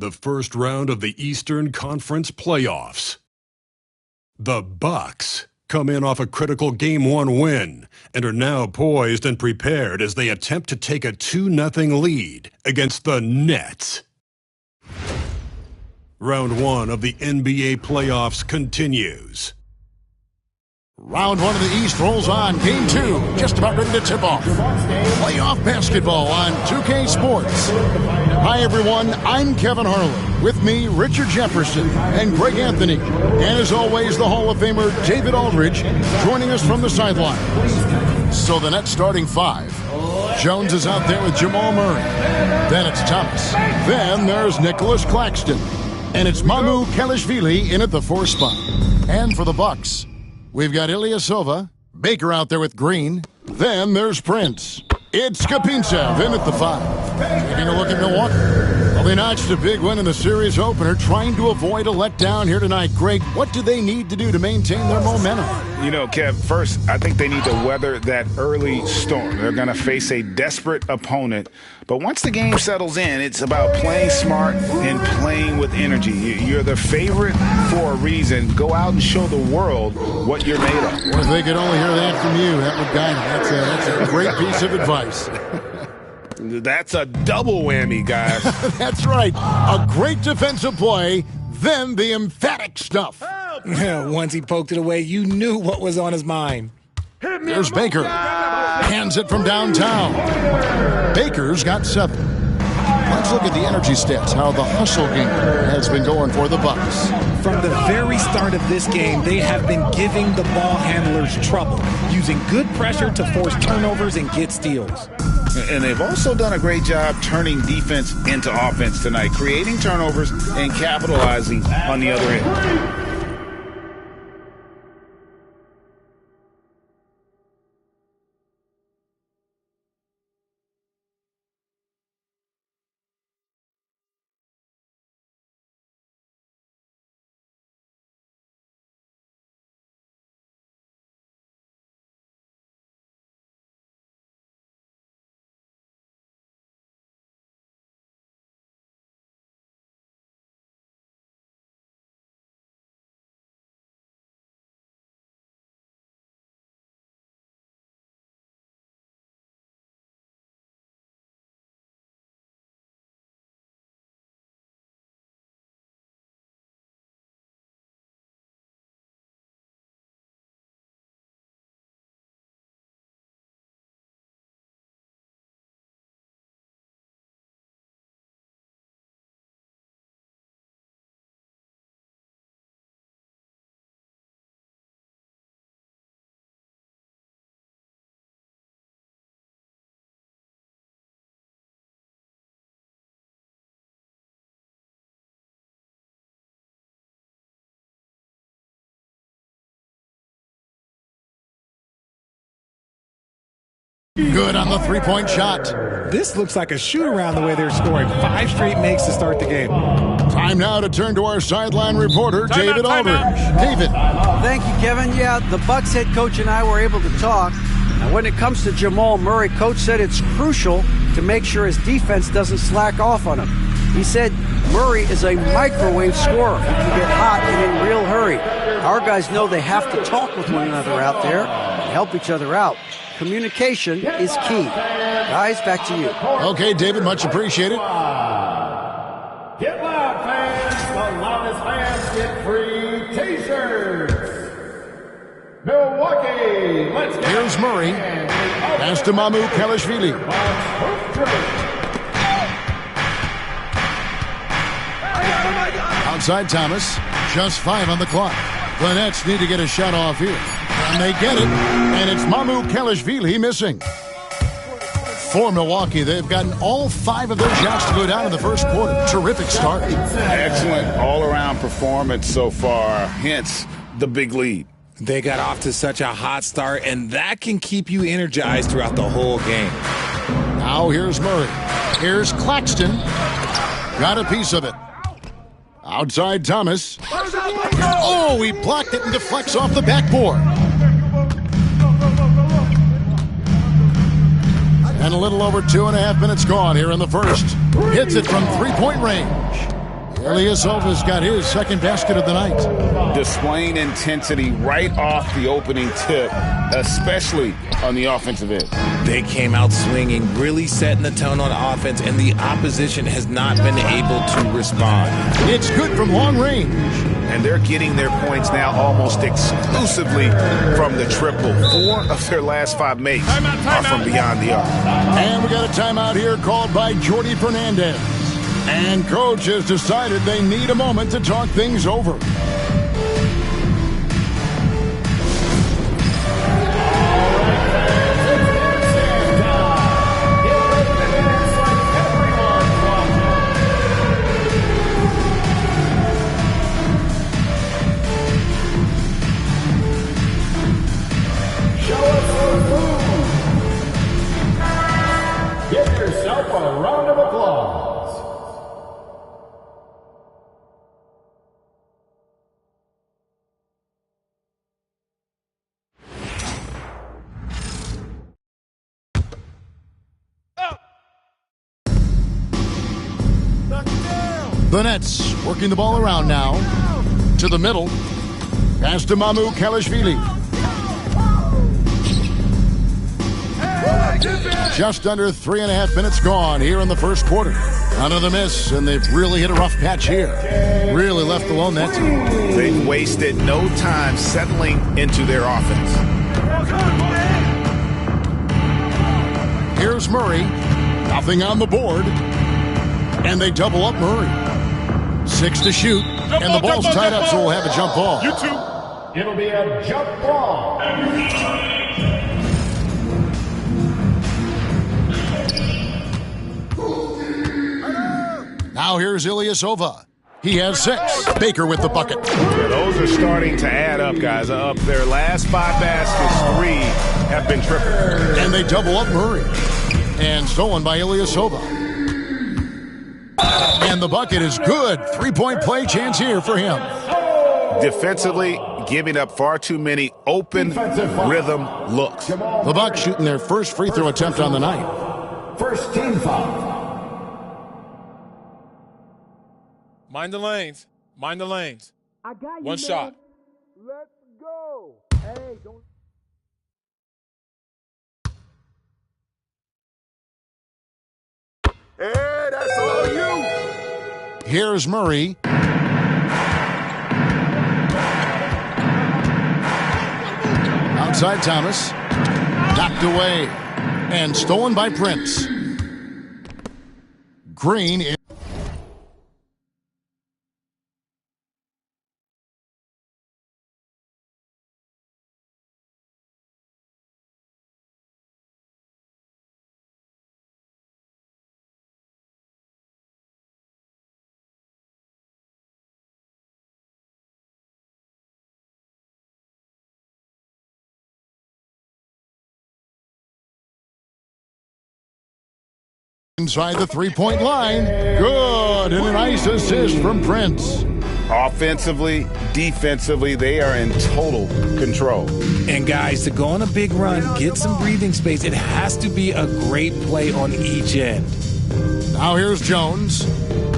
the first round of the Eastern Conference playoffs. The Bucks come in off a critical Game 1 win and are now poised and prepared as they attempt to take a 2-0 lead against the Nets. Round 1 of the NBA playoffs continues. Round 1 of the East rolls on. Game 2 just about ready to tip off. Playoff basketball on 2K Sports. Hi, everyone. I'm Kevin Harlan. With me, Richard Jefferson and Greg Anthony. And as always, the Hall of Famer David Aldridge joining us from the sideline. So the Nets starting 5. Jones is out there with Jamal Murray. Then it's Thomas. Then there's Nicholas Claxton. And it's Mamu Kelishvili in at the 4 spot. And for the Bucks, we've got Ilyasova, Baker out there with Green. Then there's Prince. It's Kapintsev in at the 5. Taking a look at Milwaukee. Well, they notched a big win in the series opener, trying to avoid a letdown here tonight. Greg, what do they need to do to maintain their momentum? You know, Kev, first, I think they need to weather that early storm. They're going to face a desperate opponent. But once the game settles in, it's about playing smart and playing with energy. You're the favorite for a reason. Go out and show the world what you're made of. Well, if they could only hear that from you, that would guide them. That's a great piece of advice. That's a double whammy, guys. That's right. A great defensive play, then the emphatic stuff. Once he poked it away, you knew what was on his mind. There's Baker. Hands it from downtown. Baker's got 7. Let's look at the energy stats, how the hustle game has been going for the Bucks. From the very start of this game, they have been giving the ball handlers trouble, using good pressure to force turnovers and get steals. And they've also done a great job turning defense into offense tonight, creating turnovers and capitalizing on the other end. Good on the three-point shot. This looks like a shoot-around the way they're scoring. 5 straight makes to start the game. Time now to turn to our sideline reporter, David Aldridge. David. Thank you, Kevin. Yeah, the Bucks head coach and I were able to talk. And when it comes to Jamal Murray, coach said it's crucial to make sure his defense doesn't slack off on him. He said Murray is a microwave scorer. He can get hot and in real hurry. Our guys know they have to talk with one another out there and help each other out. Communication is key. Guys, back to you. Okay, David, much appreciated. Get loud, fans. The loudest fans get free T-shirts. Milwaukee, let's get Here's Murray. Pass to Mamu Kelishvili. Outside Thomas. Just 5 on the clock. The Nets need to get a shot off here. And they get it. And it's Mamu Kelishvili missing. For Milwaukee, they've gotten all 5 of their shots to go down in the first quarter. Terrific start. Excellent all-around performance so far, hence the big lead. They got off to such a hot start, and that can keep you energized throughout the whole game. Now here's Murray. Here's Claxton. Got a piece of it. Outside Thomas. Oh, he blocked it and deflects off the backboard. And a little over 2.5 minutes gone here in the first. Hits it from 3-point range. Ilyasova's got his second basket of the night. Displaying intensity right off the opening tip, especially on the offensive end. They came out swinging, really setting the tone on offense, and the opposition has not been able to respond. It's good from long range. And they're getting their points now almost exclusively from the triple. 4 of their last 5 makes are from beyond the arc. And we got a timeout here called by Jordi Fernandez. And coach has decided they need a moment to talk things over. Give yourself a round of applause. The Nets working the ball around now. To the middle. Pass to Mamu Kalashvili. Just under 3.5 minutes gone here in the first quarter. Another miss, and they've really hit a rough patch here. Really left alone that team. They've wasted no time settling into their offense. Here's Murray. Nothing on the board. And they double up Murray. 6 to shoot. And the ball's tied up, so we'll have a jump ball. It'll be a jump ball. Now here's Ilyasova. He has 6. Baker with the bucket. Yeah, those are starting to add up, guys. Up their last 5 baskets, 3 have been triple. And they double up Murray. And stolen by Ilyasova. And the bucket is good. 3-point play chance here for him. Defensively, giving up far too many open rhythm looks. The Bucks shooting their first free throw attempt on the night. First team foul. Mind the lanes. Mind the lanes. I got you, One shot. Let's go. Hey, don't. Hey, that's all you. Here's Murray. Outside Thomas. Knocked away. And stolen by Prince. Green is... inside the three-point line. Good. And a nice assist from Prince. Offensively, defensively, they are in total control. And guys, to go on a big run, get some breathing space, it has to be a great play on each end. Now here's Jones.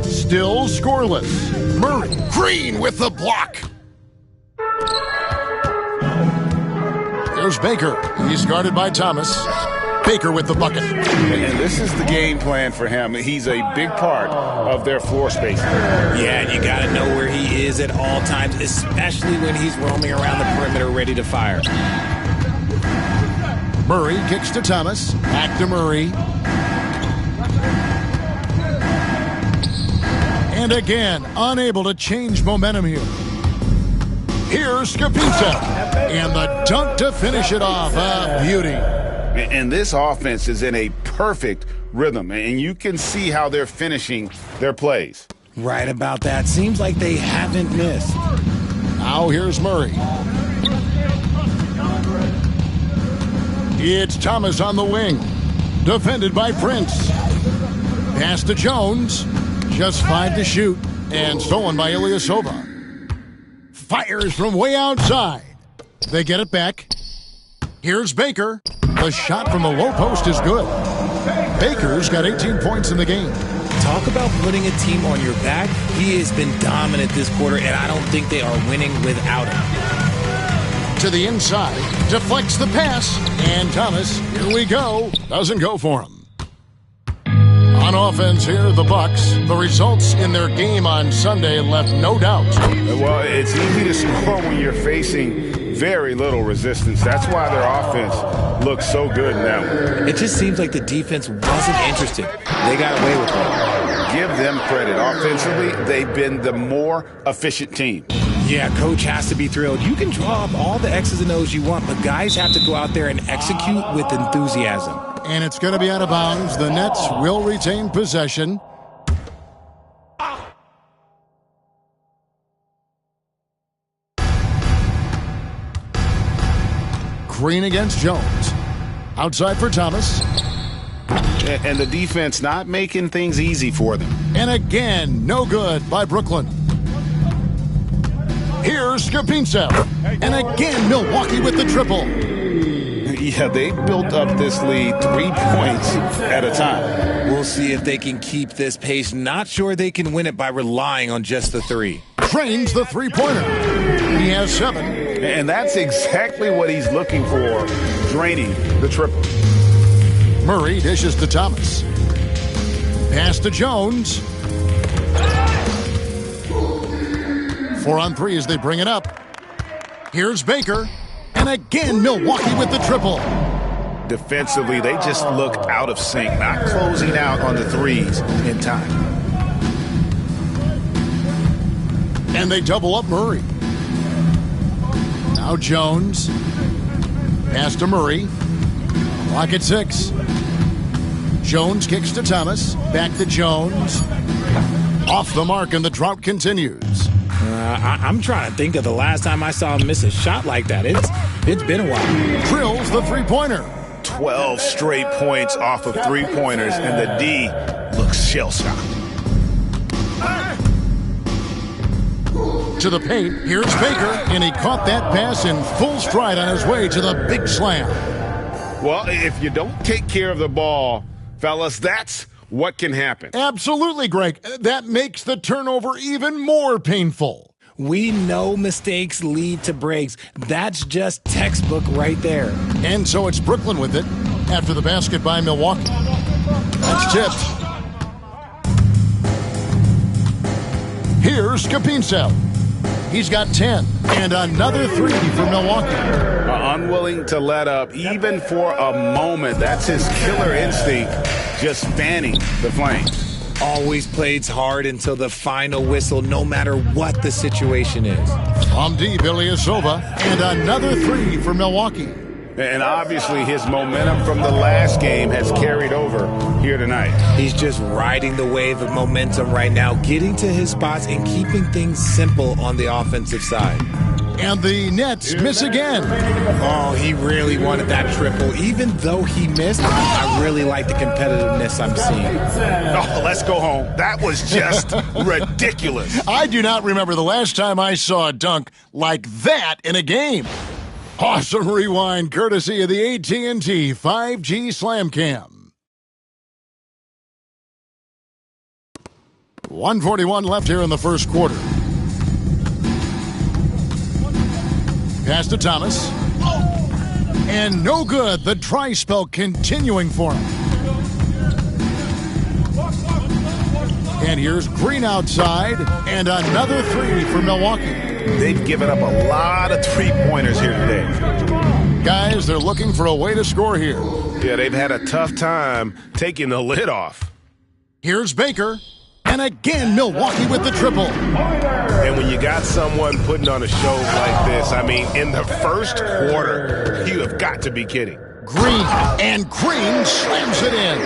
Still scoreless. Murray. Green with the block. There's Baker. He's guarded by Thomas. Baker with the bucket. And this is the game plan for him. He's a big part of their floor space. Yeah, and you got to know where he is at all times, especially when he's roaming around the perimeter ready to fire. Murray kicks to Thomas. Back to Murray. And again, unable to change momentum here. Here's Skapita. And the dunk to finish it off. A beauty. And this offense is in a perfect rhythm, and you can see how they're finishing their plays. Right about that. Seems like they haven't missed. Now here's Murray. It's Thomas on the wing. Defended by Prince. Pass to Jones. Just 5 to shoot. And stolen by Ilyasova. Fires from way outside. They get it back. Here's Baker. The shot from the low post is good. Baker's got 18 points in the game. Talk about putting a team on your back. He has been dominant this quarter, and I don't think they are winning without him. To the inside, deflects the pass, and Thomas, here we go, doesn't go for him. On offense here, the Bucks. The results in their game on Sunday left no doubt. Well, it's easy to score when you're facing very little resistance. That's why their offense looks so good now. It just seems like the defense wasn't interested. They got away with it. Give them credit. Offensively, they've been the more efficient team. Yeah, coach has to be thrilled. You can draw up all the X's and O's you want, but guys have to go out there and execute with enthusiasm. And it's going to be out of bounds. The Nets will retain possession. Green against Jones. Outside for Thomas. And the defense not making things easy for them. And again, no good by Brooklyn. Here's Skapincev. And again, Milwaukee with the triple. Yeah, they built up this lead 3 points at a time. We'll see if they can keep this pace. Not sure they can win it by relying on just the three. Drains the three-pointer. He has 7. And that's exactly what he's looking for, draining the triple. Murray dishes to Thomas. Pass to Jones. 4 on 3 as they bring it up. Here's Baker. And again, Milwaukee with the triple. Defensively, they just look out of sync, not closing out on the threes in time. And they double up Murray. Now Jones. Pass to Murray. Clock at 6. Jones kicks to Thomas. Back to Jones. Off the mark, and the drought continues. I'm trying to think of the last time I saw him miss a shot like that. It's been a while. Drills the three-pointer. 12 straight points off of three-pointers, and the D looks shell-shocked. To the paint, here's Baker, and he caught that pass in full stride on his way to the big slam. Well, if you don't take care of the ball, fellas, that's what can happen. Absolutely, Greg. That makes the turnover even more painful. We know mistakes lead to breaks. That's just textbook right there. And so it's Brooklyn with it after the basket by Milwaukee. That's tipped. Here's Skapincev. He's got 10. And another 3 for Milwaukee. Unwilling to let up, even for a moment. That's his killer instinct, just fanning the flames. Always plays hard until the final whistle, no matter what the situation is. From deep, Ilyasova. And another 3 for Milwaukee. And obviously his momentum from the last game has carried over here tonight. He's just riding the wave of momentum right now, getting to his spots and keeping things simple on the offensive side. And the Nets miss again. Oh, he really wanted that triple. Even though he missed, I really like the competitiveness I'm seeing. Oh, let's go home. That was just ridiculous. I do not remember the last time I saw a dunk like that in a game. Awesome rewind courtesy of the AT&T 5G Slam Cam. 1:41 left here in the first quarter. Pass to Thomas. And no good. The try spell continuing for him. And here's Green outside. And another 3 for Milwaukee. They've given up a lot of three-pointers here today. Guys, they're looking for a way to score here. Yeah, they've had a tough time taking the lid off. Here's Baker. And again, Milwaukee with the triple. And when you got someone putting on a show like this, I mean, in the first quarter, you have got to be kidding. Green, and Green slams it in.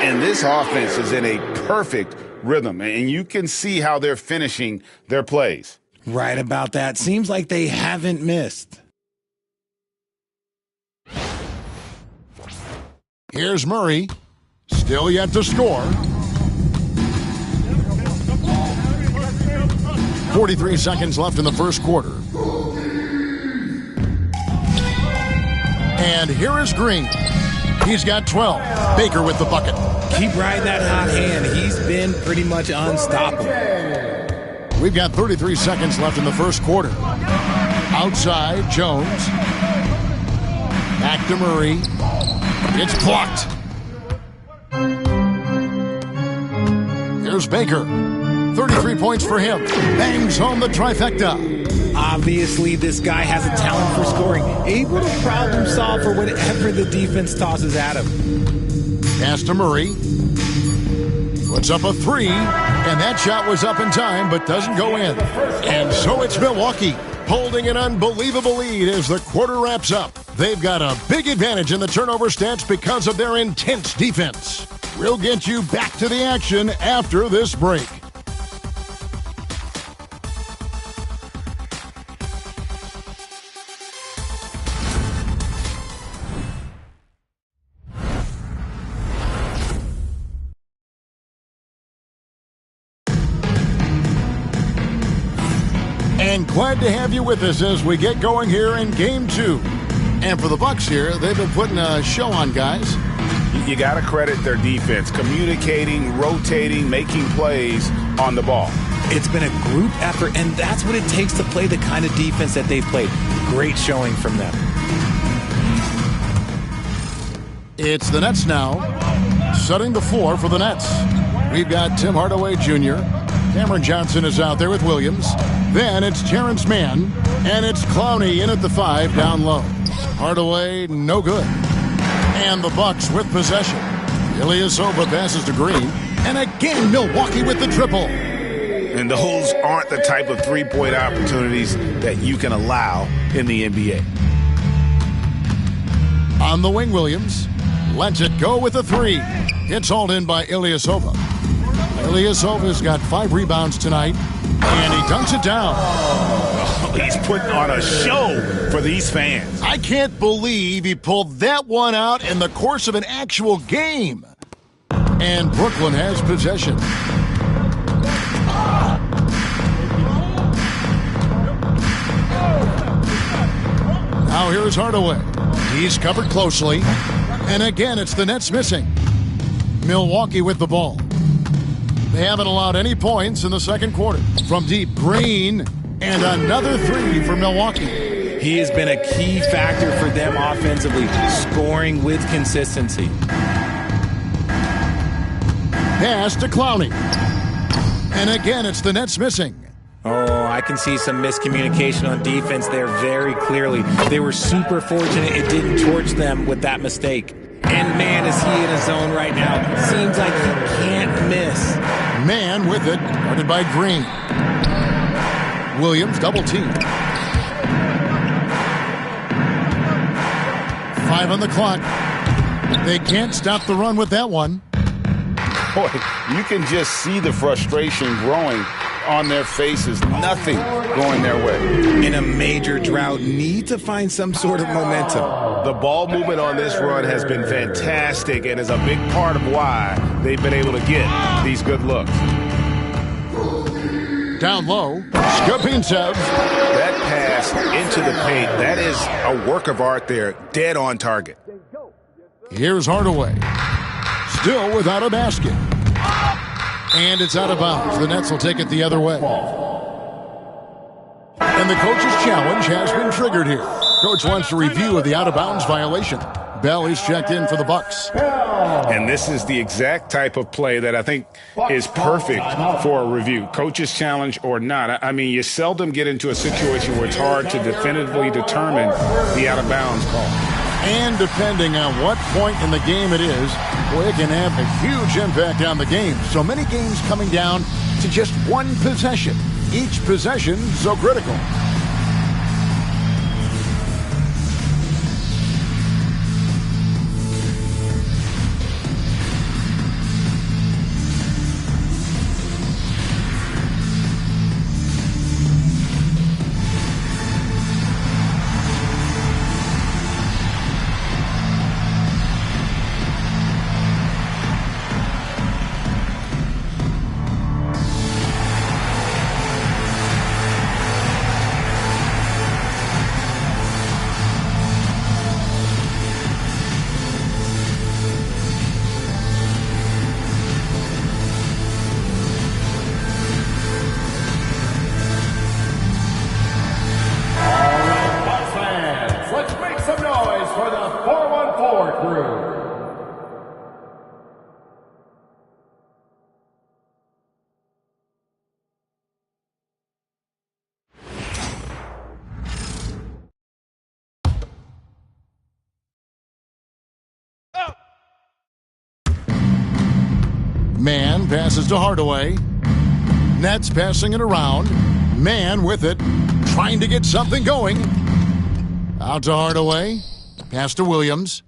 And this offense is in a perfect rhythm, and you can see how they're finishing their plays. Right about that. Seems like they haven't missed. Here's Murray. Still yet to score. 43 seconds left in the first quarter. And here is Green. He's got 12. Baker with the bucket. Keep riding that hot hand. He's been pretty much unstoppable. We've got 33 seconds left in the first quarter. Outside, Jones. Back to Murray. It's blocked. Here's Baker. 33 points for him. Bangs home the trifecta. Obviously, this guy has a talent for scoring. Able to problem solve for whatever the defense tosses at him. Pass to Murray. Puts up a three, and that shot was up in time, but doesn't go in. And so it's Milwaukee holding an unbelievable lead as the quarter wraps up. They've got a big advantage in the turnover stats because of their intense defense. We'll get you back to the action after this break. And glad to have you with us as we get going here in Game 2. And for the Bucks here, they've been putting a show on, guys. You got to credit their defense, communicating, rotating, making plays on the ball. It's been a group effort, and that's what it takes to play the kind of defense that they've played. Great showing from them. It's the Nets now, setting the floor for the Nets. We've got Tim Hardaway Jr., Cameron Johnson is out there with Williams. Then it's Terrence Mann, and it's Clowney in at the 5 down low. Hardaway, no good. And the Bucks with possession. Ilyasova passes to Green, and again Milwaukee with the triple. And those aren't the type of three-point opportunities that you can allow in the NBA. On the wing, Williams lets it go with a 3. It's hauled in by Ilyasova. Ilyasova's got 5 rebounds tonight, and he dunks it down. Oh, he's putting on a show for these fans. I can't believe he pulled that one out in the course of an actual game. And Brooklyn has possession. Now here's Hardaway. He's covered closely. And again, it's the Nets missing. Milwaukee with the ball. They haven't allowed any points in the second quarter. From deep, Green, and another 3 for Milwaukee. He has been a key factor for them offensively, scoring with consistency. Pass to Clowney. And again, it's the Nets missing. Oh, I can see some miscommunication on defense there very clearly. They were super fortunate it didn't torch them with that mistake. And man, is he in a zone right now. Seems like he can't miss. Man with it, guarded by Green. Williams double team. 5 on the clock. They can't stop the run with that one. Boy, you can just see the frustration growing on their faces. Nothing going their way. In a major drought, need to find some sort of momentum. The ball movement on this run has been fantastic and is a big part of why they've been able to get these good looks. Down low, Skopintsov. That pass into the paint, that is a work of art there, dead on target. Here's Hardaway. Still without a basket. And it's out of bounds. The Nets will take it the other way. And the coach's challenge has been triggered here. Coach wants a review of the out-of-bounds violation. Bell is checked in for the Bucks. And this is the exact type of play that I think is perfect for a review. Coach's challenge or not. I mean, you seldom get into a situation where it's hard to definitively determine the out-of-bounds call. And depending on what point in the game it is, boy, it can have a huge impact on the game. So many games coming down to just one possession. Each possession so critical. Man passes to Hardaway. Nets passing it around. Man with it, trying to get something going. Out to Hardaway. Pass to Williams.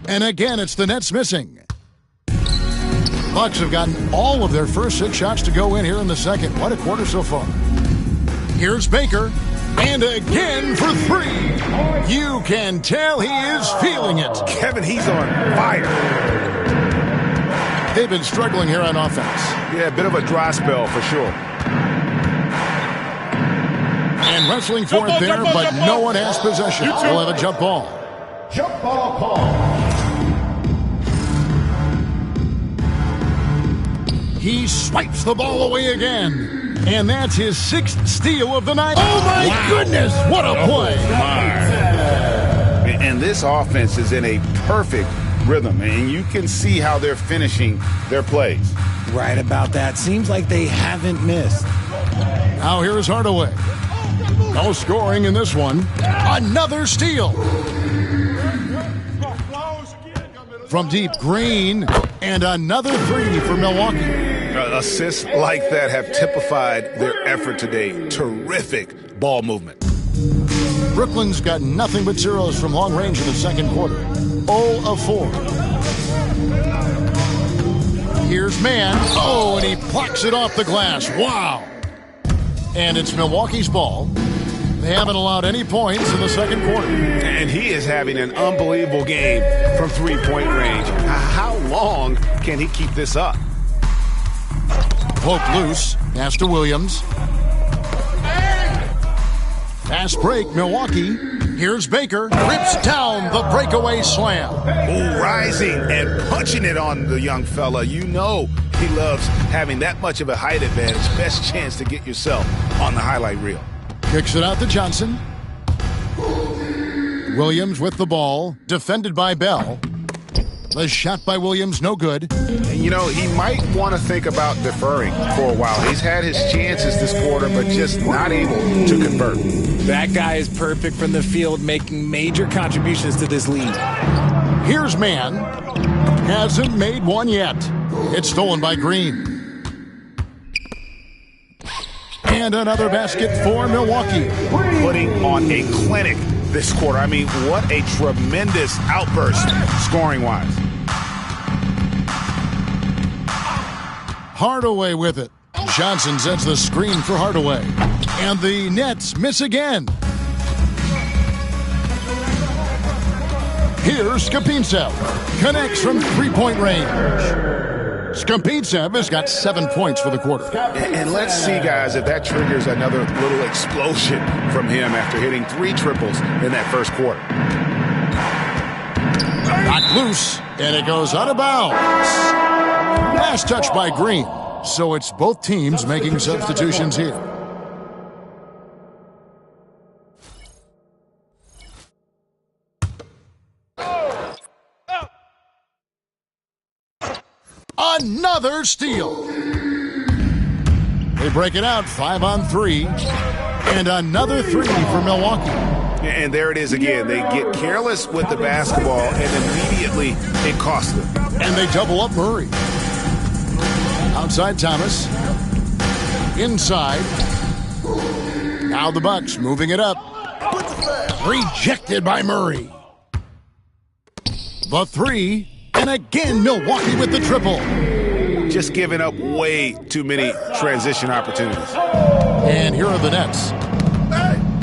And again, it's the Nets missing. Bucks have gotten all of their first 6 shots to go in here in the second. What a quarter so far. Here's Baker. And again for 3. You can tell he is feeling it. Kevin, he's on fire. They've been struggling here on offense. Yeah, a bit of a dry spell for sure. And wrestling for it there, but no one has possession. We'll have a jump ball. Jump ball call. He swipes the ball away again. And that's his 6th steal of the night. Oh, my goodness. What a play. And this offense is in a perfect rhythm, and you can see how they're finishing their plays. Right about that. Seems like they haven't missed. Now here's Hardaway. No scoring in this one. Another steal. From deep, Green. And another 3 for Milwaukee. Assists like that have typified their effort today. Terrific ball movement. Brooklyn's got nothing but zeros from long range in the second quarter. 0 of 4. Here's Man. Oh, and he plucks it off the glass. Wow. And it's Milwaukee's ball. They haven't allowed any points in the second quarter. And he is having an unbelievable game from three-point range. How long can he keep this up? Poked loose. Pass to Williams. Fast break, Milwaukee. Here's Baker. Rips down the breakaway slam. Ooh, rising and punching it on the young fella. You know he loves having that much of a height advantage. Best chance to get yourself on the highlight reel. Kicks it out to Johnson. Williams with the ball. Defended by Bell. The shot by Williams, no good. You know, he might want to think about deferring for a while. He's had his chances this quarter, but just not able to convert. That guy is perfect from the field, making major contributions to this lead. Here's Man. Hasn't made one yet. It's stolen by Green. And another basket for Milwaukee. Putting on a clinic this quarter. I mean, what a tremendous outburst scoring-wise. Hardaway with it. Johnson sets the screen for Hardaway. And the Nets miss again. Here's Skapintsev. Connects from three-point range. Skapintsev has got 7 points for the quarter. And let's see, guys, if that triggers another little explosion from him after hitting 3 triples in that first quarter. Knocked loose, and it goes out of bounds. Last touch by Green. So it's both teams making substitutions here. Another steal. They break it out 5-on-3. And another 3 for Milwaukee. And there it is again. They get careless with the basketball, and immediately it costs them. And they double up Murray. Outside Thomas. Inside. Now the Bucks moving it up. Rejected by Murray. The 3. And again, Milwaukee with the triple. Just giving up way too many transition opportunities. And here are the Nets.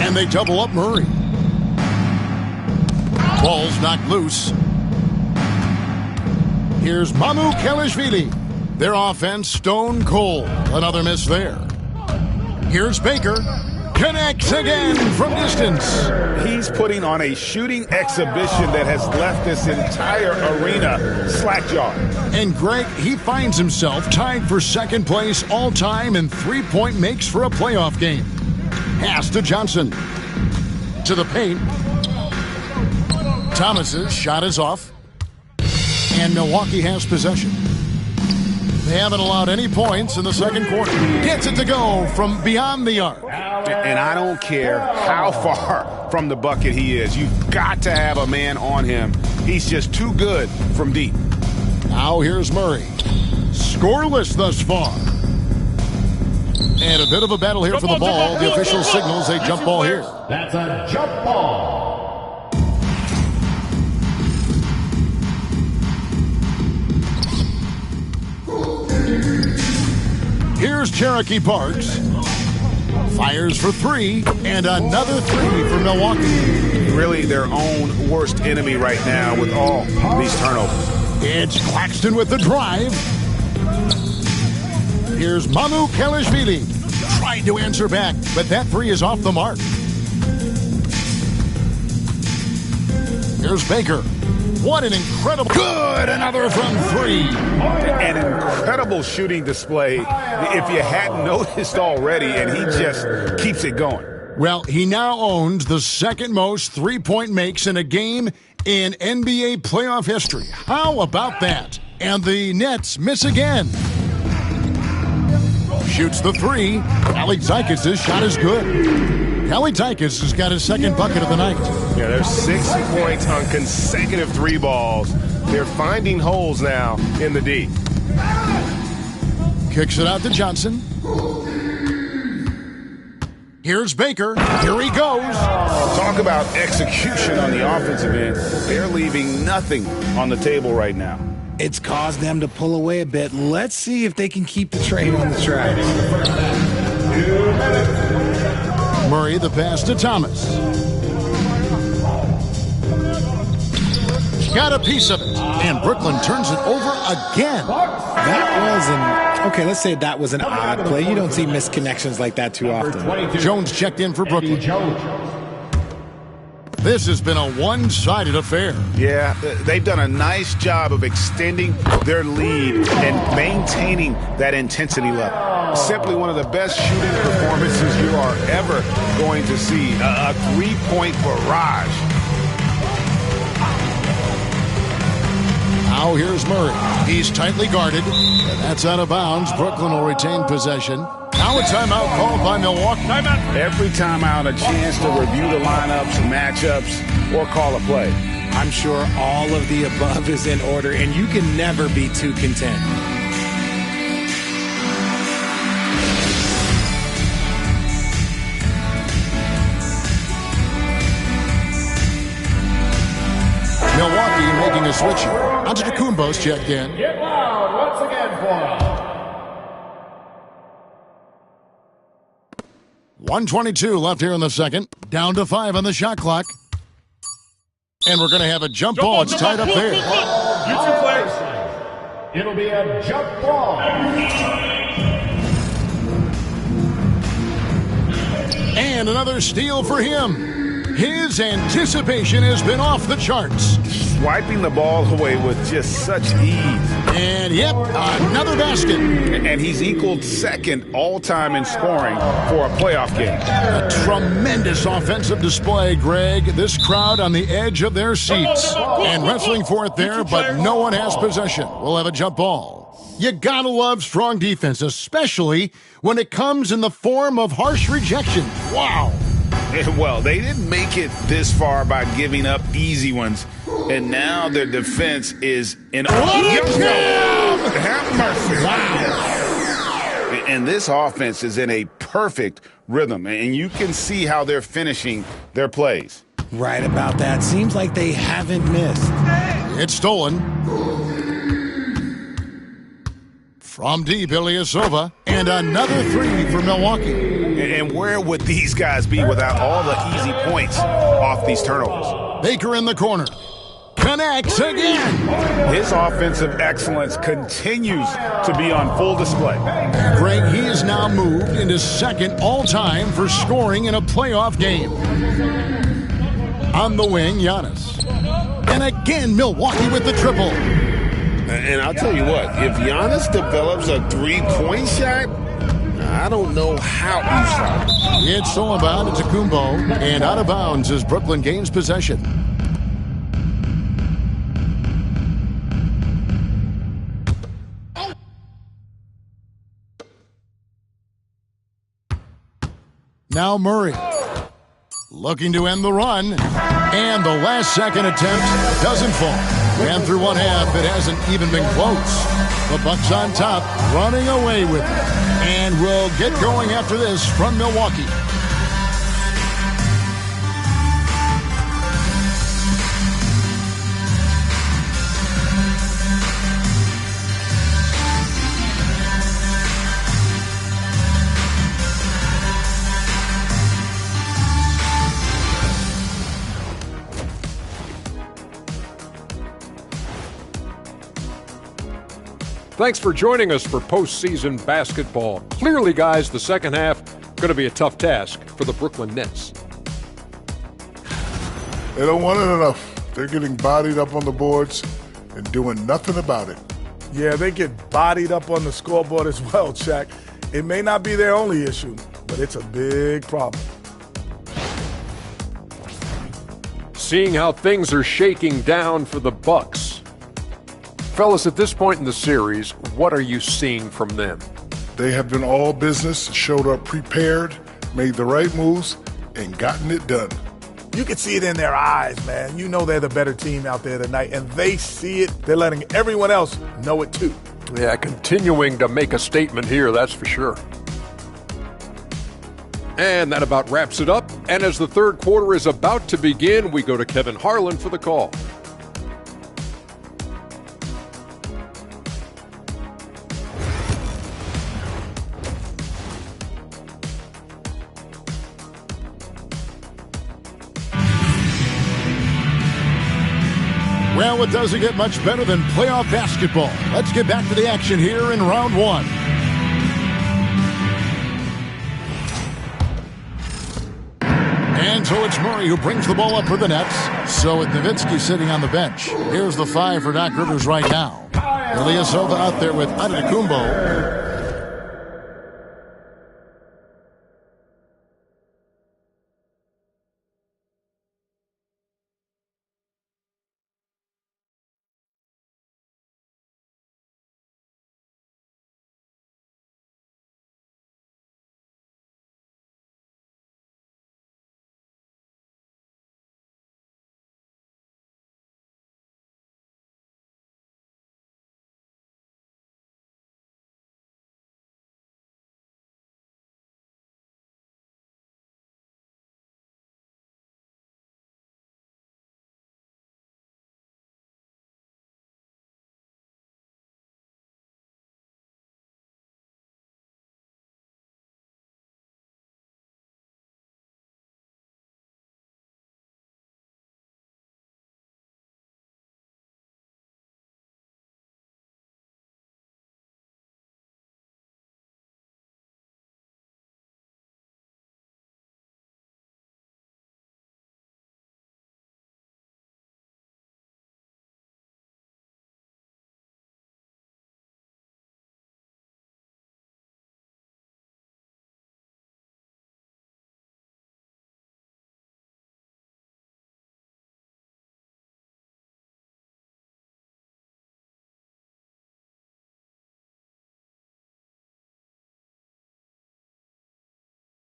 And they double up Murray. Ball's knocked loose. Here's Mamu Kelishvili. Their offense stone cold. Another miss there. Here's Baker. Connects again from distance. He's putting on a shooting exhibition that has left this entire arena slack-jawed. And Greg, he finds himself tied for second place all-time in three-point makes for a playoff game. Pass to Johnson. To the paint. Thomas's shot is off. And Milwaukee has possession. They haven't allowed any points in the second quarter. Gets it to go from beyond the arc. And I don't care how far from the bucket he is. You've got to have a man on him. He's just too good from deep. Now here's Murray. Scoreless thus far. And a bit of a battle here for the ball. The official signals a jump ball here. That's a jump ball. Here's Cherokee Parks. Fires for three, and another three for Milwaukee. Really their own worst enemy right now with all these turnovers. It's Claxton with the drive. Here's Manu Kelishvili. Tried to answer back, but that three is off the mark. Here's Baker. What an incredible... Good! Another from three. An incredible shooting display if you hadn't noticed already, and he just keeps it going. Well, he now owns the second most three-point makes in a game in NBA playoff history. How about that? And the Nets miss again. Shoots the three. Kalaitzakis' shot is good. Kalaitzakis has got his second bucket of the night. Yeah, there's 6 points on consecutive three balls. They're finding holes now in the D. Kicks it out to Johnson. Here's Baker. Here he goes. Talk about execution on the offensive end. They're leaving nothing on the table right now. It's caused them to pull away a bit. Let's see if they can keep the train on the tracks. Murray the pass to Thomas. Got a piece of it. And Brooklyn turns it over again. Okay, let's say that was an odd play. You don't see missed connections like that too often. Jones checked in for Brooklyn. This has been a one-sided affair. Yeah, they've done a nice job of extending their lead and maintaining that intensity level. Simply one of the best shooting performances you are ever going to see. A three-point barrage. Now here's Murray. He's tightly guarded, and that's out of bounds. Brooklyn will retain possession. Now a timeout called by Milwaukee. Every timeout, a chance to review the lineups, matchups, or call a play. I'm sure all of the above is in order, and you can never be too content. Milwaukee making a switch here. Antetokounmpo's checked in. Get loud once again for us. 1:22 left here in the second. Down to 5 on the shot clock. And we're going to have a jump ball. It's tied up there. You two players. It'll be a jump ball. And another steal for him. His anticipation has been off the charts. Swiping the ball away with just such ease. And yep, another basket. And he's equaled second all-time in scoring for a playoff game. A tremendous offensive display, Greg. This crowd on the edge of their seats. And wrestling for it there, but no one has possession. We'll have a jump ball. You gotta love strong defense, especially when it comes in the form of harsh rejection. Wow. Well, they didn't make it this far by giving up easy ones. And now their defense is in have mercy. Wow. And this offense is in a perfect rhythm. And you can see how they're finishing their plays. Right about that. Seems like they haven't missed. It's stolen. From deep, Ilyasova. And another three for Milwaukee. And where would these guys be without all the easy points off these turnovers? Baker in the corner. Connects again. His offensive excellence continues to be on full display. Greg, he is now moved into second all-time for scoring in a playoff game. On the wing, Giannis. And again, Milwaukee with the triple. And I'll tell you what, if Giannis develops a three-point shot, I don't know how you stop it. It's all about Antetokounmpo, and out of bounds as Brooklyn gains possession. Now Murray, looking to end the run, and the last second attempt doesn't fall. And through one half, it hasn't even been close. The Bucks on top, running away with it. And we'll get going after this from Milwaukee. Thanks for joining us for postseason basketball. Clearly, guys, the second half going to be a tough task for the Brooklyn Nets. They don't want it enough. They're getting bodied up on the boards and doing nothing about it. Yeah, they get bodied up on the scoreboard as well, Shaq. It may not be their only issue, but it's a big problem. Seeing how things are shaking down for the Bucks. Fellas, at this point in the series, what are you seeing from them? They have been all business, showed up prepared, made the right moves, and gotten it done. You can see it in their eyes, man. You know they're the better team out there tonight, and they see it. They're letting everyone else know it too. Yeah, continuing to make a statement here, that's for sure. And that about wraps it up. And as the third quarter is about to begin, we go to Kevin Harlan for the call. Well, it doesn't get much better than playoff basketball. Let's get back to the action here in round one. And so it's Murray who brings the ball up for the Nets. So with Nowitzki sitting on the bench, here's the 5 for Doc Rivers right now. Ilyasova out there with Antetokounmpo.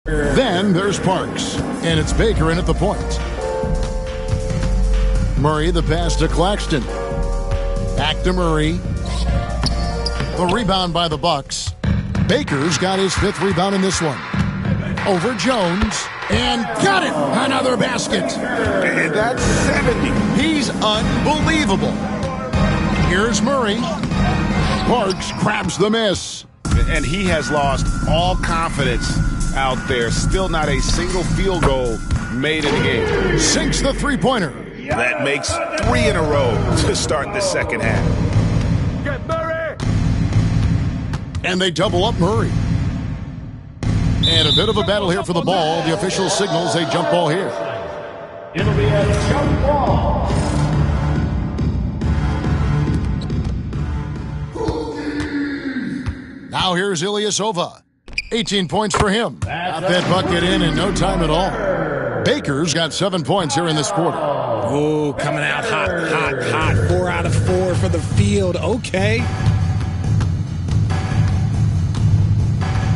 Then there's Parks, and it's Baker in at the point. Murray, the pass to Claxton. Back to Murray. The rebound by the Bucks. Baker's got his 5th rebound in this one. Over Jones, and got it! Another basket. And that's 70. He's unbelievable. Here's Murray. Parks grabs the miss. And he has lost all confidence out there. Still not a single field goal made in the game. Sinks the three-pointer. That makes 3 in a row to start the second half. Get Murray! And they double up Murray. And a bit of a battle here for the ball. The official signals a jump ball here. It'll be a jump ball. Now here's Ilyasova. 18 points for him. Got that bucket in no time at all. Baker's got 7 points here in this quarter. Oh, coming out hot. 4 out of 4 for the field. Okay.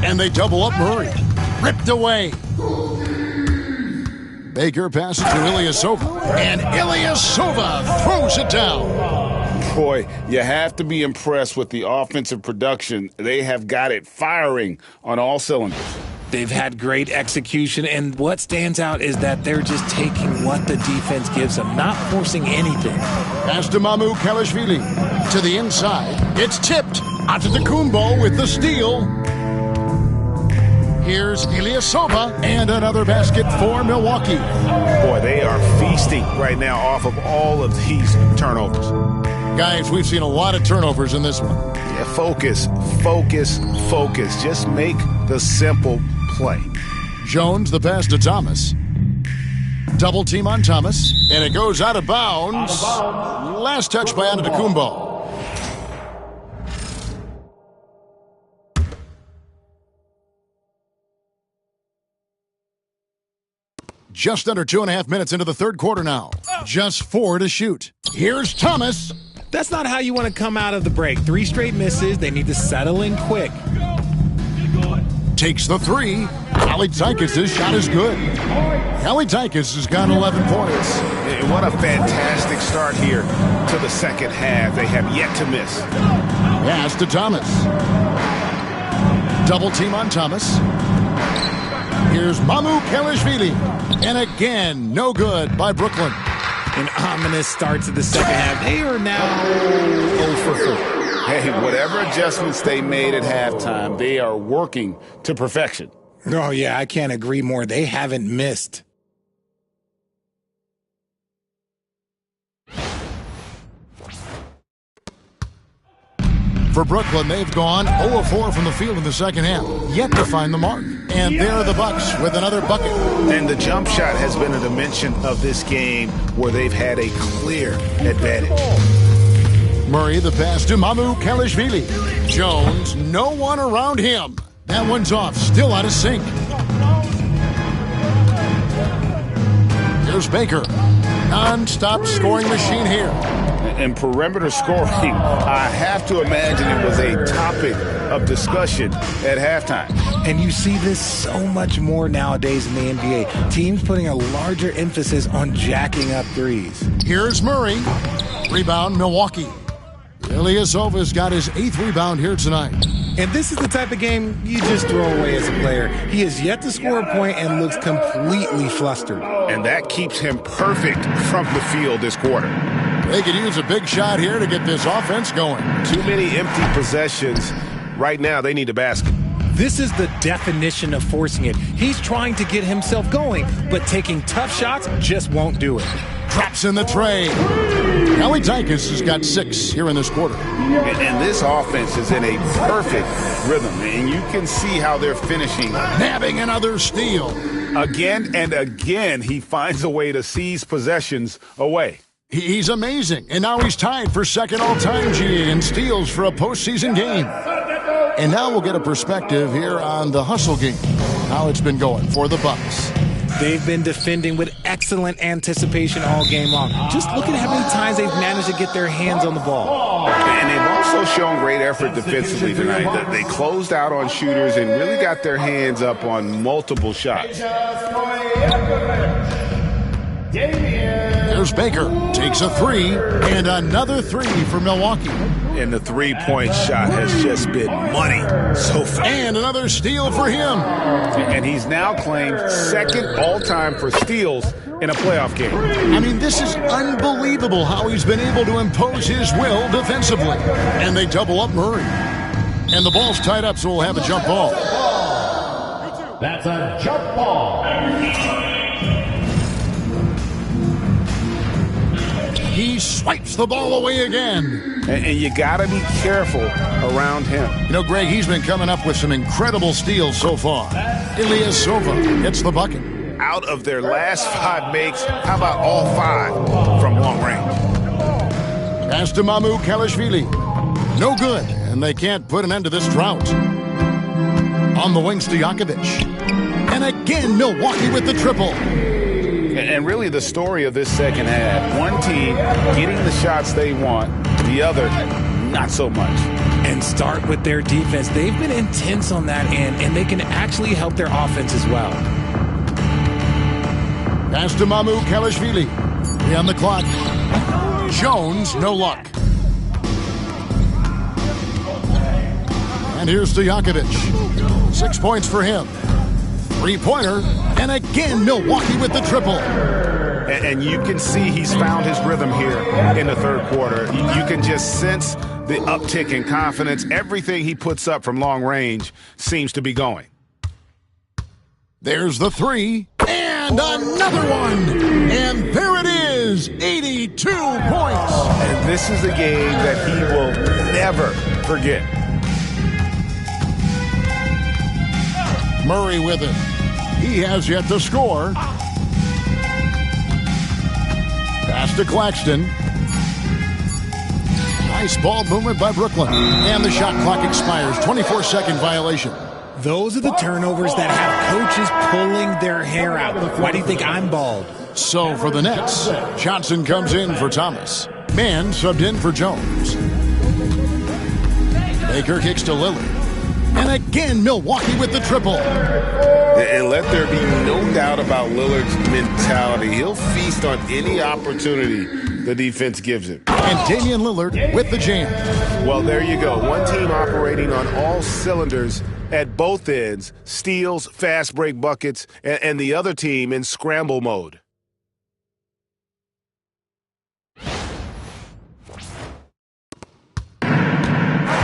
And they double up Murray. Ripped away. Baker passes to Ilyasova. And Ilyasova throws it down. Boy, you have to be impressed with the offensive production. They have got it firing on all cylinders. They've had great execution, and what stands out is that they're just taking what the defense gives them, not forcing anything. Pass to Mamu Kalashvili. To the inside. It's tipped. Antetokounmpo with the steal. Here's Ilyasova, and another basket for Milwaukee. Boy, they are feasting right now off of all of these turnovers. Guys, we've seen a lot of turnovers in this one. Yeah, focus. Just make the simple play. Jones, the pass to Thomas. Double team on Thomas, and it goes out of bounds. Last touch by Antetokounmpo. Just under 2.5 minutes into the third quarter now. Just 4 to shoot. Here's Thomas. That's not how you want to come out of the break. 3 straight misses. They need to settle in quick. Takes the 3. Kalaitzakis' shot is good. Kalaitzakis has got 11 points. And what a fantastic start here to the second half. They have yet to miss. Pass to Thomas. Double team on Thomas. Here's Mamu Kalashvili. And again, no good by Brooklyn. An ominous start to the second half. They are now 0 for 4. Hey, whatever adjustments they made at halftime, they are working to perfection. Oh, yeah, I can't agree more. They haven't missed. For Brooklyn, they've gone 0-4 from the field in the second half, yet to find the mark. And there are the Bucks with another bucket. And the jump shot has been a dimension of this game where they've had a clear advantage. Murray, the pass to Mamu Kalashvili. Jones, no one around him. That one's off, still out of sync. Here's Baker. Non-stop scoring machine here. And perimeter scoring, I have to imagine it was a topic of discussion at halftime. And you see this so much more nowadays in the NBA. Teams putting a larger emphasis on jacking up threes. Here's Murray. Rebound, Milwaukee. Ilyasova's got his 8th rebound here tonight. And this is the type of game you just throw away as a player. He has yet to score a point and looks completely flustered. And that keeps him perfect from the field this quarter. They could use a big shot here to get this offense going. Too many empty possessions. Right now, they need a basket. This is the definition of forcing it. He's trying to get himself going, but taking tough shots just won't do it. Drops in the tray. Kalaitzakis has got 6 here in this quarter. And this offense is in a perfect rhythm, and you can see how they're finishing. Nabbing another steal. Again and again, he finds a way to seize possessions away. He's amazing, and now he's tied for second all-time GA in steals for a postseason game. And now we'll get a perspective here on the hustle game, how it's been going for the Bucks. They've been defending with excellent anticipation all game long. Just look at how many times they've managed to get their hands on the ball. And they've also shown great effort defensively tonight. They closed out on shooters and really got their hands up on multiple shots. There's Baker. Takes a 3, and another 3 for Milwaukee. And the three-point shot has just been money so far. And another steal for him. And he's now claimed second all-time for steals in a playoff game. I mean, this is unbelievable how he's been able to impose his will defensively. And they double up Murray. And the ball's tied up, so we'll have a jump ball. That's a jump ball. He swipes the ball away again. And you got to be careful around him. You know, Greg, he's been coming up with some incredible steals so far. Ilyasova gets the bucket. Out of their last 5 makes, how about all 5 from long range? Pass to Mamu Kalashvili. No good, and they can't put an end to this drought. On the wings to Jakovic. And again, Milwaukee with the triple. And really the story of this second half, one team getting the shots they want, the other not so much. And start with their defense. They've been intense on that end, and they can actually help their offense as well. Pass to Mamu Kalashvili. 3 on the clock. Jones, no luck. And here's Stojakovic. 6 points for him. Three-pointer. And again, Milwaukee with the triple. And you can see he's found his rhythm here in the third quarter. You can just sense the uptick in confidence. Everything he puts up from long range seems to be going. There's the three. And another one. And there it is. 82 points. And this is a game that he will never forget. Murray with it. He has yet to score. Pass to Claxton. Nice ball movement by Brooklyn. And the shot clock expires. 24-second violation. Those are the turnovers that have coaches pulling their hair out. Why do you think I'm bald? So for the Nets, Johnson comes in for Thomas. Mann subbed in for Jones. Baker kicks to Lillard. And again, Milwaukee with the triple. And let there be no doubt about Lillard's mentality. He'll feast on any opportunity the defense gives him. And Damian Lillard with the jam. Well, there you go. One team operating on all cylinders at both ends, steals, fast break buckets, and the other team in scramble mode.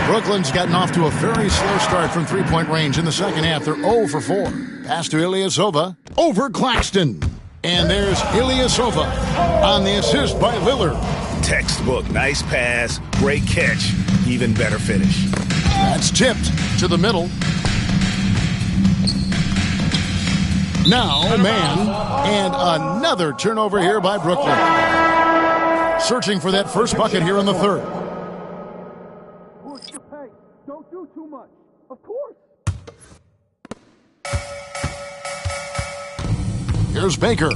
Brooklyn's gotten off to a very slow start from three-point range in the second half. They're 0 for 4. Pass to Ilyasova over Claxton. And there's Ilyasova on the assist by Lillard. Textbook. Nice pass. Great catch. Even better finish. That's tipped to the middle. Now, Mann. And another turnover here by Brooklyn. Searching for that first bucket here in the third. Don't do too much. Of course. Here's Baker.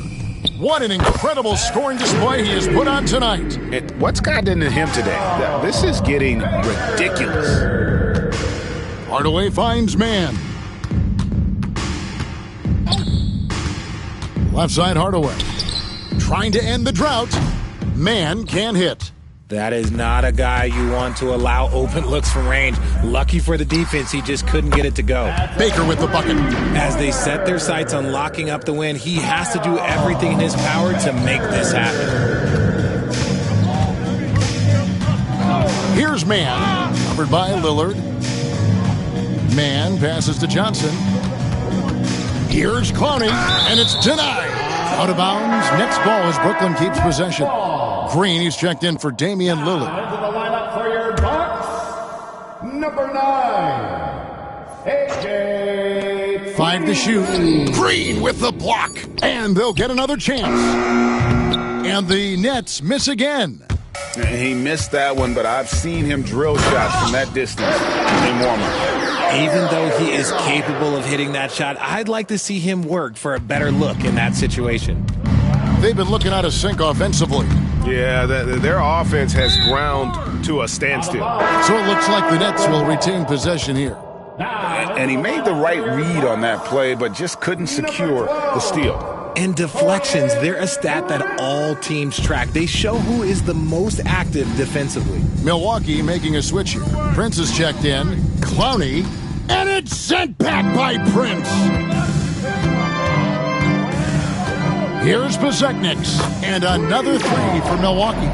What an incredible scoring display he has put on tonight. What's gotten into him today? This is getting ridiculous. Hardaway finds Mann. Left side Hardaway. Trying to end the drought. Mann can't hit. That is not a guy you want to allow open looks from range. Lucky for the defense, he just couldn't get it to go. Baker with the bucket. As they set their sights on locking up the win, he has to do everything in his power to make this happen. Here's Mann, covered by Lillard. Mann passes to Johnson. Here's Clowney, and it's denied. Out of bounds. Next ball as Brooklyn keeps possession. Green, he's checked in for Damian Lillard. Into the lineup for your Bucks, number 9, AJ. 5 to shoot. Green with the block. And they'll get another chance. And the Nets miss again. He missed that one, but I've seen him drill shots from that distance in warm-up. Even though he is capable of hitting that shot, I'd like to see him work for a better look in that situation. They've been looking out of sync offensively. Yeah, their offense has ground to a standstill. So it looks like the Nets will retain possession here. And he made the right read on that play, but just couldn't secure the steal. And deflections, they're a stat that all teams track. They show who is the most active defensively. Milwaukee making a switch here. Prince is checked in. Clowney. And it's sent back by Prince. Here's Bezekniks. And another three for Milwaukee.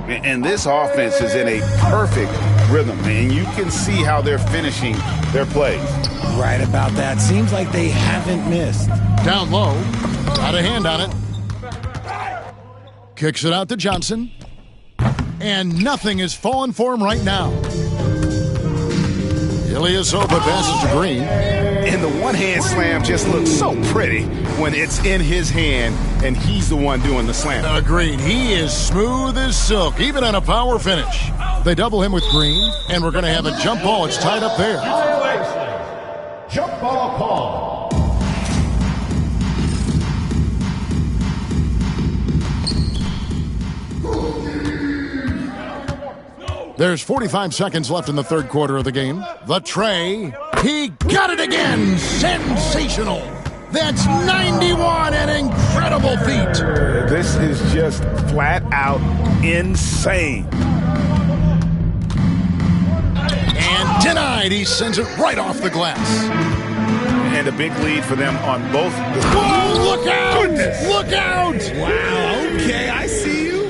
And this offense is in a perfect rhythm, and you can see how they're finishing their plays. Right about that. Seems like they haven't missed. Down low. Got a hand on it. Kicks it out to Johnson. And nothing is falling for him right now. Ilyasova passes to Green. And the one-hand slam just looks so pretty when it's in his hand and he's the one doing the slam. Green, he is smooth as silk, even on a power finish. They double him with Green, and we're going to have a jump ball. It's tied up there. Jump ball call. There's 45 seconds left in the third quarter of the game. The tray. He got it again. Sensational. That's 91, an incredible feat. This is just flat out insane. And Denied. He sends it right off the glass. And a big lead for them on both. Whoa, look out! Goodness. Look out! Wow, okay, I see you.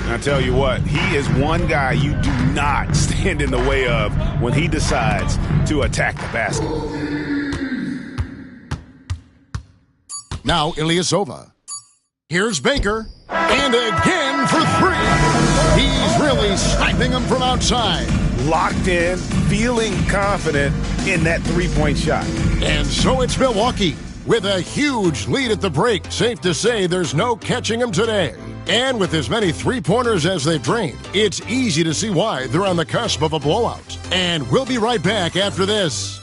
I tell you what, he is one guy you do not stand in the way of when he decides to attack the basket. Now Ilyasova. Here's Baker. And again for three. He's really sniping him from outside. Locked in, feeling confident in that three-point shot. And so it's Milwaukee with a huge lead at the break. Safe to say there's no catching him today. And with as many three-pointers as they've drained, it's easy to see why they're on the cusp of a blowout. And we'll be right back after this.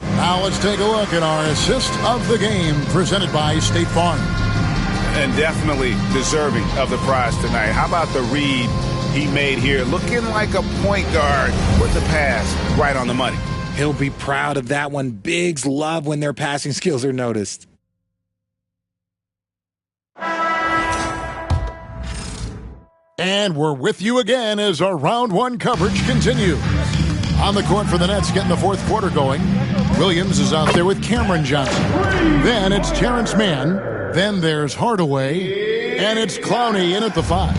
Now let's take a look at our assist of the game presented by State Farm. And definitely deserving of the prize tonight. How about the read he made here? Looking like a point guard with the pass right on the money. He'll be proud of that one. Bigs love when their passing skills are noticed. And we're with you again as our round one coverage continues. On the court for the Nets, getting the fourth quarter going. Williams is out there with Cameron Johnson. Then it's Terrence Mann. Then there's Hardaway. And it's Clowney in at the 5.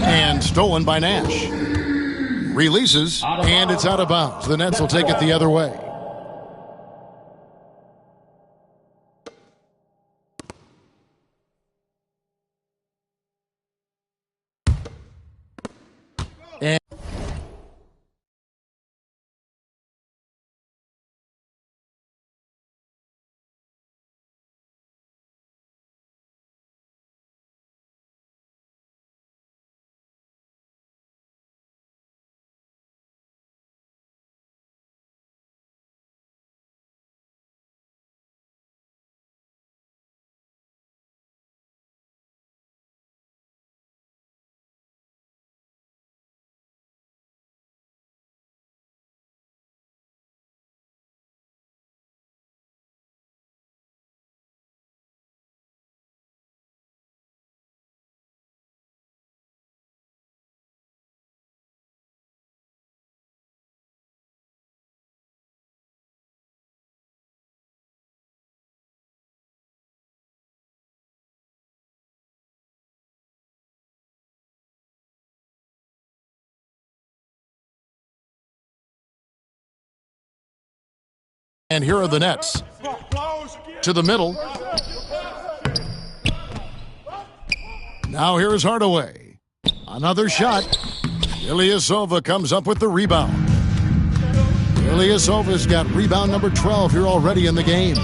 And stolen by Nash. Releases, and it's out of bounds. The Nets will take it the other way. And here are the Nets. To the middle. Now here's Hardaway. Another shot. Ilyasova comes up with the rebound. Ilyasova's got rebound number 12 here already in the game.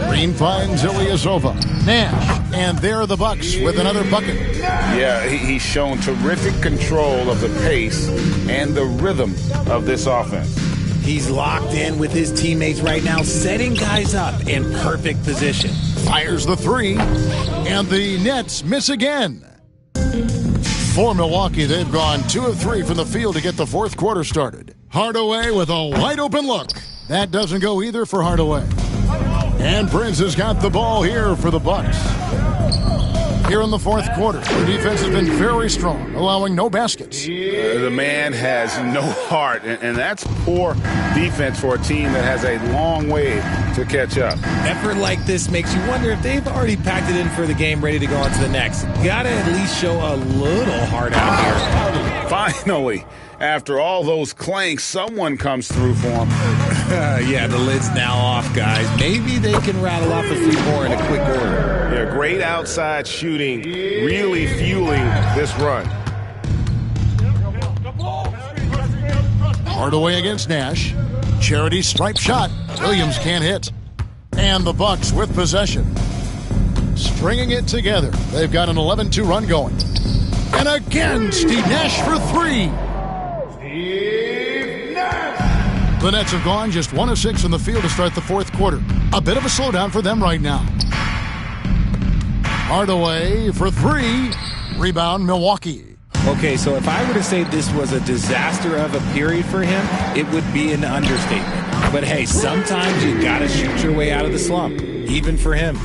Green finds Ilyasova. Nash. And there are the Bucks with another bucket. Yeah, he's shown terrific control of the pace and the rhythm of this offense. He's locked in with his teammates right now, setting guys up in perfect position. Fires the three, and the Nets miss again. For Milwaukee, they've gone 2 of 3 from the field to get the fourth quarter started. Hardaway with a wide-open look. That doesn't go either for Hardaway. And Prince has got the ball here for the Bucks. Here in the fourth quarter, their defense has been very strong, allowing no baskets. The man has no heart, and that's poor defense for a team that has a long way to catch up. Effort like this makes you wonder if they've already packed it in for the game, ready to go on to the next. Gotta at least show a little heart out here. Finally, after all those clanks, someone comes through for them. Yeah, the lid's now off, guys. Maybe they can rattle off a few more in a quick order. Yeah, great outside shooting, really fueling this run. Hardaway against Nash. Charity stripe shot. Williams can't hit. And the Bucks with possession. Stringing it together. They've got an 11-2 run going. And again, Steve Nash for 3. The Nets have gone just 1 of 6 in the field to start the fourth quarter. A bit of a slowdown for them right now. Hardaway for 3. Rebound, Milwaukee. Okay, so if I were to say this was a disaster of a period for him, it would be an understatement. But hey, sometimes you gotta shoot your way out of the slump, even for him.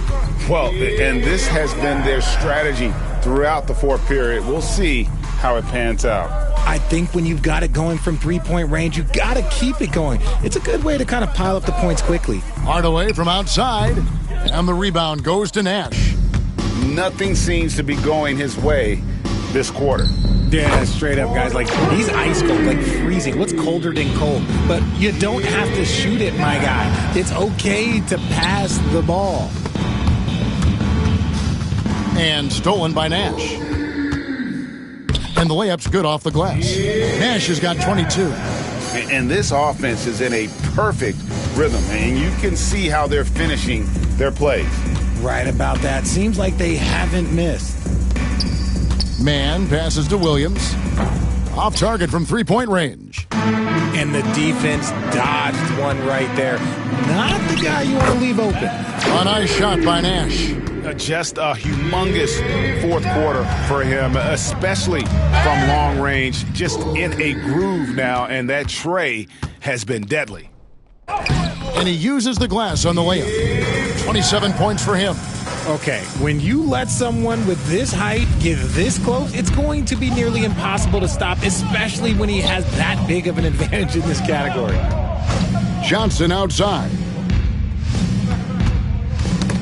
Well, and this has been their strategy throughout the fourth period. We'll see how it pans out. I think when you've got it going from three-point range, you got to keep it going. It's a good way to kind of pile up the points quickly. Hardaway from outside, and the rebound goes to Nash. Nothing seems to be going his way this quarter. Yeah, straight up, guys. Like, he's ice cold, like freezing. What's colder than cold? But you don't have to shoot it, my guy. It's okay to pass the ball. And stolen by Nash. And the layup's good off the glass. Nash has got 22. And this offense is in a perfect rhythm, and you can see how they're finishing their plays. Right about that. Seems like they haven't missed. Man passes to Williams. Off target from three-point range. And the defense dodged one right there. Not the guy you want to leave open. A nice shot by Nash. Just a humongous fourth quarter for him, especially from long range. Just in a groove now, and that tray has been deadly. And he uses the glass on the layup. 27 points for him. Okay, when you let someone with this height get this close, it's going to be nearly impossible to stop, especially when he has that big of an advantage in this category. Johnson outside.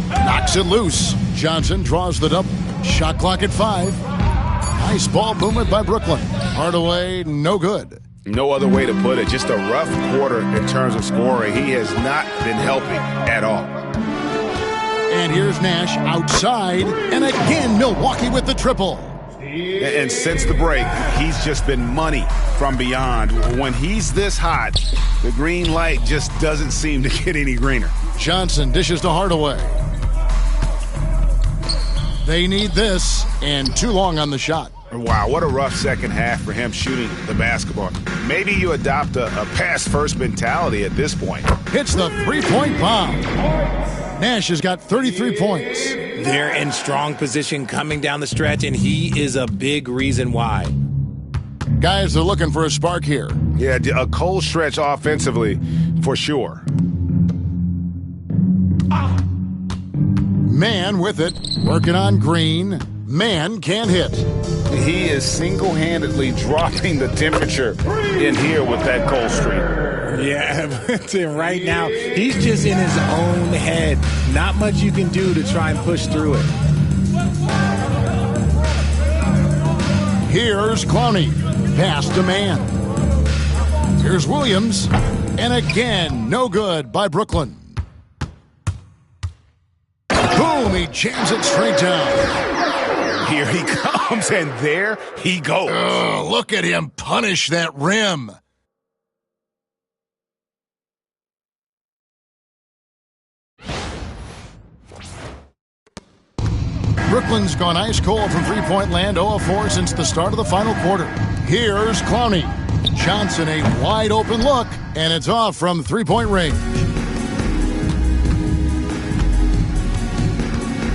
Knocks it loose. Johnson draws the double. Shot clock at 5. Nice ball movement by Brooklyn. Hardaway, no good. No other way to put it. Just a rough quarter in terms of scoring. He has not been helping at all. And here's Nash outside. And again, Milwaukee with the triple. And since the break, he's just been money from beyond. When he's this hot, the green light just doesn't seem to get any greener. Johnson dishes to Hardaway. They need this, and too long on the shot. Wow, what a rough second half for him shooting the basketball. Maybe you adopt a pass-first mentality at this point. Hits the three-point bomb. Nash has got 33 points. They're in strong position coming down the stretch, and he is a big reason why. Guys are looking for a spark here. Yeah, a cold stretch offensively, for sure. Man with it, working on Green. Man can't hit. He is single-handedly dropping the temperature in here with that cold streak. Yeah, but right now, he's just in his own head. Not much you can do to try and push through it. Here's Clowney. Pass to Man. Here's Williams. And again, no good by Brooklyn. Boom, he jams it straight down. Here he comes, and there he goes. Oh, look at him punish that rim. Brooklyn's gone ice cold from three-point land, 0-4 since the start of the final quarter. Here's Clowney. Johnson, a wide-open look, and it's off from three-point range.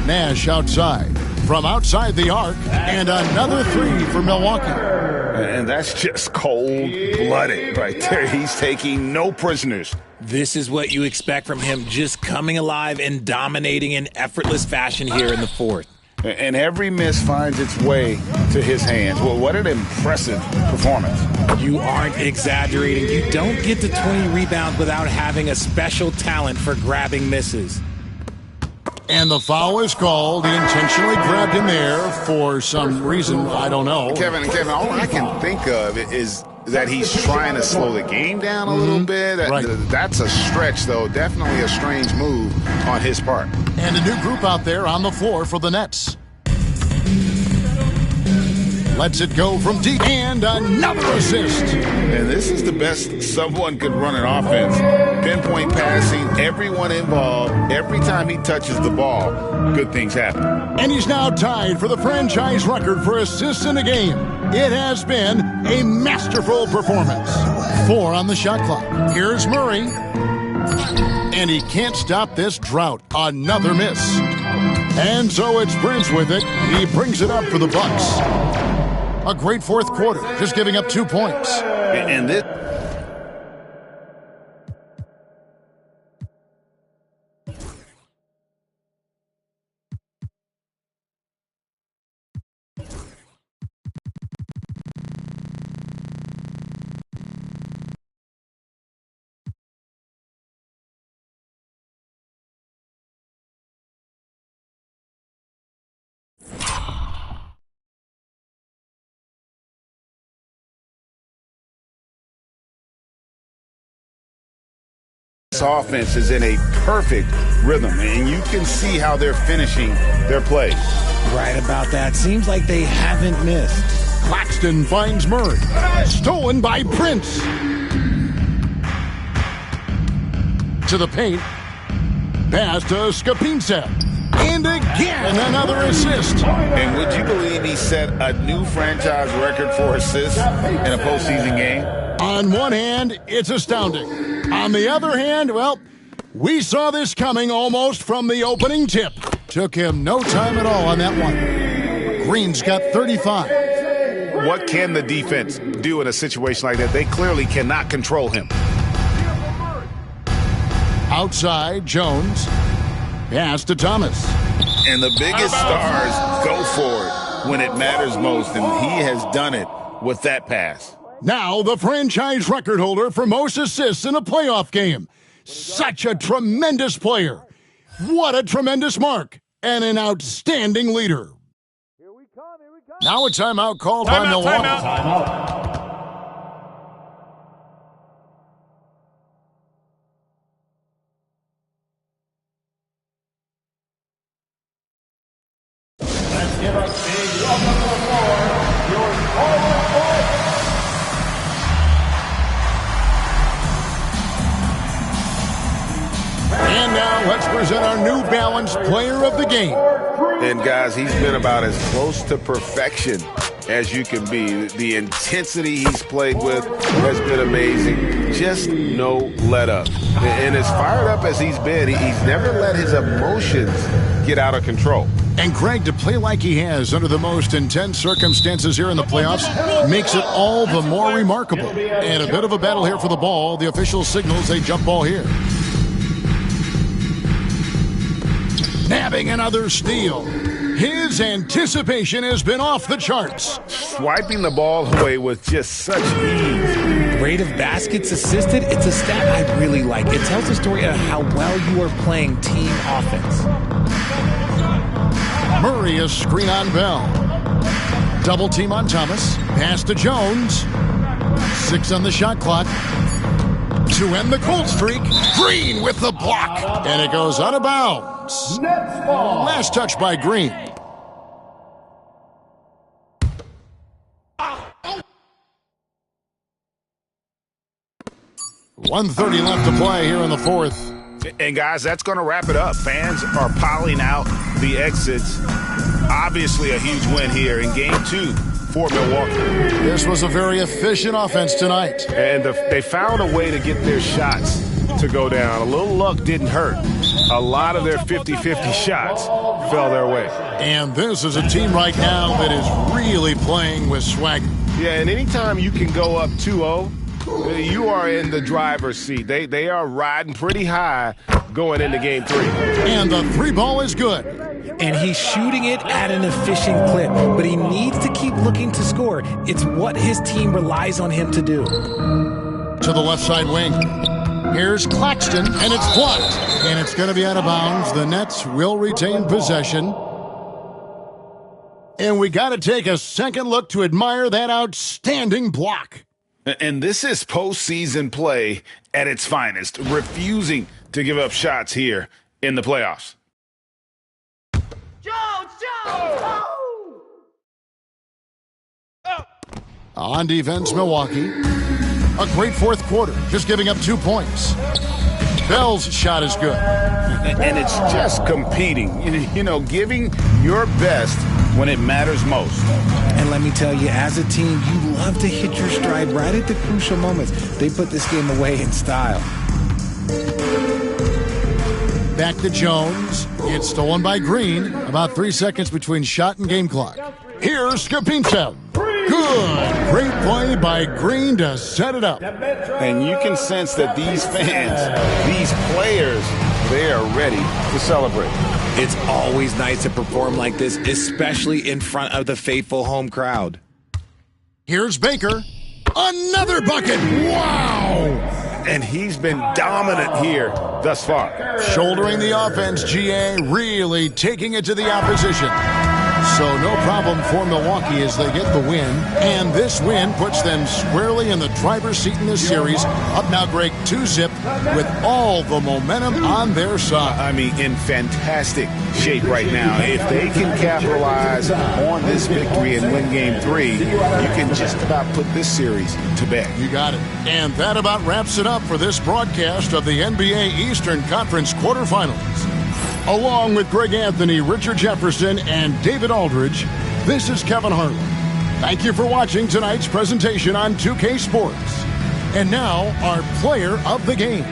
Nash outside. From outside the arc, and another three for Milwaukee. And that's just cold-blooded right there. He's taking no prisoners. This is what you expect from him, just coming alive and dominating in effortless fashion here in the fourth. And every miss finds its way to his hands. Well, what an impressive performance. You aren't exaggerating. You don't get to 20 rebounds without having a special talent for grabbing misses. And the foul is called. He intentionally grabbed him there for some reason, I don't know. Kevin, all I can think of is that he's trying to slow the game down a little bit. Right. That's a stretch, though. Definitely a strange move on his part. And a new group out there on the floor for the Nets. Lets it go from deep, and another assist. And this is the best someone could run an offense. Pinpoint passing, everyone involved. Every time he touches the ball, good things happen. And he's now tied for the franchise record for assists in a game. It has been a masterful performance. 4 on the shot clock. Here's Murray. And he can't stop this drought. Another miss. And so it's Prince with it. He brings it up for the Bucks. A great fourth quarter, just giving up 2 points. And this... This offense is in a perfect rhythm, and you can see how they're finishing their plays. Right about that. Seems like they haven't missed. Claxton finds Murray. Stolen by Prince. To the paint. Pass to Skapincev. And again, another assist. And would you believe he set a new franchise record for assists in a postseason game? On one hand, it's astounding. On the other hand, well, we saw this coming almost from the opening tip. Took him no time at all on that one. Green's got 35. What can the defense do in a situation like that? They clearly cannot control him. Outside, Jones. Pass to Thomas. And the biggest stars go for it when it matters most, and he has done it with that pass. Now the franchise record holder for most assists in a playoff game. Such a tremendous player. What a tremendous mark. And an outstanding leader. Now a timeout called by Milwaukee. Let's give a big welcome to the floor, your forward boy. And now let's present our New Balance player of the game. And guys, he's been about as close to perfection as you can be. The intensity he's played with has been amazing. Just no let up. And as fired up as he's been, he's never let his emotions get out of control. And Craig, to play like he has under the most intense circumstances here in the playoffs makes it all the more remarkable. And a bit of a battle here for the ball. The official signals a jump ball here. Nabbing another steal. His anticipation has been off the charts. Swiping the ball away with just such ease. Rate of baskets assisted, it's a stat I really like. It tells a story of how well you are playing team offense. Murray, a screen on Bell. Double team on Thomas. Pass to Jones. 6 on the shot clock. To end the cold streak, Green with the block. And it goes out of bounds. Last touch by Green. .130 left to play here in the fourth. And guys, that's going to wrap it up. Fans are piling out the exits. Obviously a huge win here in Game 2 for Milwaukee. This was a very efficient offense tonight. And they found a way to get their shots to go down. A little luck didn't hurt. A lot of their 50-50 shots fell their way. And this is a team right now that is really playing with swagger. Yeah, and anytime you can go up 2-0, you are in the driver's seat. They are riding pretty high going into Game 3. And the three ball is good. And he's shooting it at an efficient clip, but he needs to keep looking to score. It's what his team relies on him to do. To the left side wing. Here's Claxton, and it's blocked. And it's going to be out of bounds. The Nets will retain possession. And we got to take a second look to admire that outstanding block. And this is postseason play at its finest, refusing to give up shots here in the playoffs. On defense, Milwaukee. A great fourth quarter, just giving up 2 points. Bell's shot is good. And it's just competing, giving your best when it matters most. And let me tell you, as a team, you love to hit your stride right at the crucial moments. They put this game away in style. Back to Jones. It's stolen by Green. About 3 seconds between shot and game clock. Here's Skapincev. Good. Great play by Green to set it up. And you can sense that these fans, these players, they are ready to celebrate. It's always nice to perform like this, especially in front of the faithful home crowd. Here's Baker. Another bucket. Wow. And he's been dominant here thus far. Shouldering the offense, GA, really taking it to the opposition. So no problem for Milwaukee as they get the win. And this win puts them squarely in the driver's seat in this series. Up now, Greg, 2-zip with all the momentum on their side. I mean, in fantastic shape right now. If they can capitalize on this victory and win Game 3, you can just about put this series to bed. You got it. And that about wraps it up for this broadcast of the NBA Eastern Conference quarterfinals. Along with Greg Anthony, Richard Jefferson, and David Aldridge, this is Kevin Harlan. Thank you for watching tonight's presentation on 2K Sports. And now, our player of the game.